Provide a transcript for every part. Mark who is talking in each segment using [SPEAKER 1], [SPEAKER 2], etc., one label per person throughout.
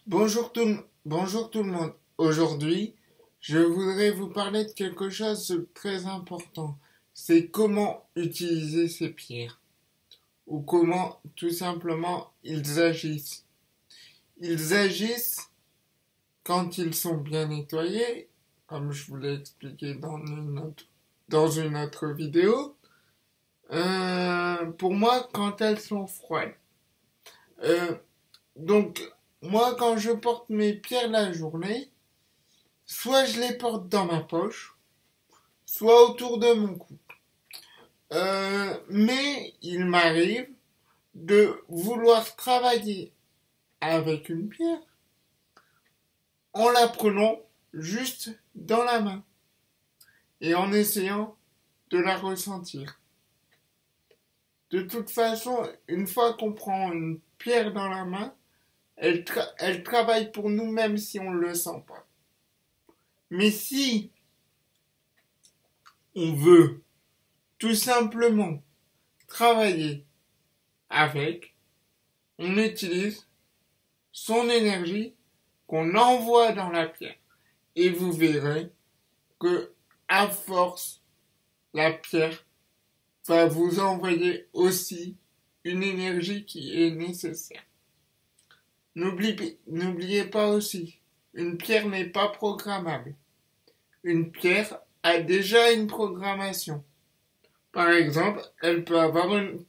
[SPEAKER 1] Bonjour tout le monde. Aujourd'hui, je voudrais vous parler de quelque chose de très important. C'est comment utiliser ces pierres ou comment tout simplement ils agissent. Ils agissent quand ils sont bien nettoyés, comme je vous l'ai expliqué dans une autre vidéo. Pour moi, quand elles sont froides. Euh, donc, moi, quand je porte mes pierres la journée, soit je les porte dans ma poche, soit autour de mon cou. Mais il m'arrive de vouloir travailler avec une pierre en la prenant juste dans la main et en essayant de la ressentir. De toute façon, une fois qu'on prend une pierre dans la main, elle travaille pour nous même si on ne le sent pas. Mais si on veut tout simplement travailler avec, on utilise son énergie qu'on envoie dans la pierre. Et vous verrez que, à force, la pierre va vous envoyer aussi une énergie qui est nécessaire. N'oubliez pas aussi, une pierre n'est pas programmable. Une pierre a déjà une programmation. Par exemple, elle peut avoir une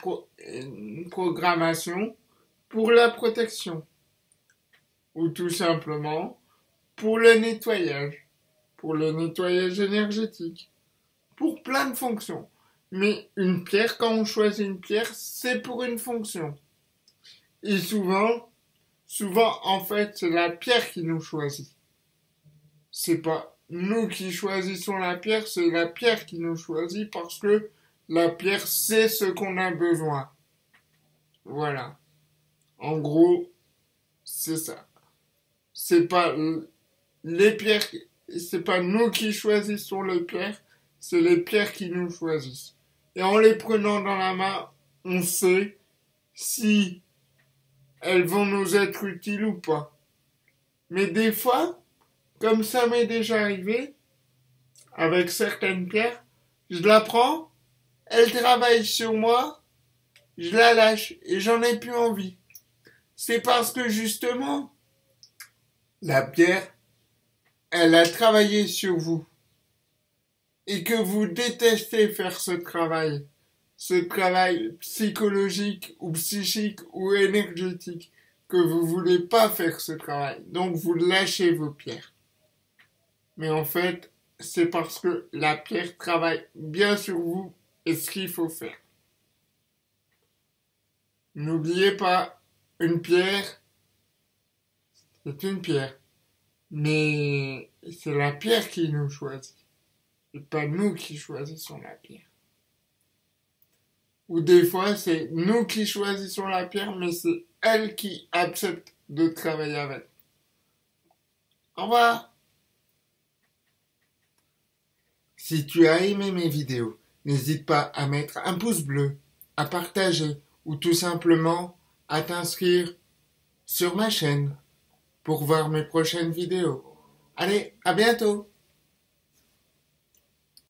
[SPEAKER 1] programmation pour la protection ou tout simplement pour le nettoyage énergétique, pour plein de fonctions. Mais une pierre, quand on choisit une pierre, c'est pour une fonction. Et souvent, en fait, c'est la pierre qui nous choisit. C'est pas nous qui choisissons la pierre, c'est la pierre qui nous choisit parce que la pierre sait ce qu'on a besoin. Voilà. En gros, c'est ça. C'est pas les pierres, c'est pas nous qui choisissons les pierres, c'est les pierres qui nous choisissent. Et en les prenant dans la main, on sait si elles vont nous être utiles ou pas. Mais des fois, comme ça m'est déjà arrivé, avec certaines pierres, je la prends, elle travaille sur moi, je la lâche et j'en ai plus envie. C'est parce que justement, la pierre, elle a travaillé sur vous et que vous détestez faire ce travail psychologique ou psychique ou énergétique, que vous voulez pas faire ce travail. Donc vous lâchez vos pierres. Mais en fait, c'est parce que la pierre travaille bien sur vous et ce qu'il faut faire. N'oubliez pas, une pierre, c'est une pierre. Mais c'est la pierre qui nous choisit. Et pas nous qui choisissons la pierre. Ou des fois, c'est nous qui choisissons la pierre, mais c'est elle qui accepte de travailler avec. Au revoir! Si tu as aimé mes vidéos, n'hésite pas à mettre un pouce bleu, à partager ou tout simplement à t'inscrire sur ma chaîne pour voir mes prochaines vidéos. Allez, à bientôt!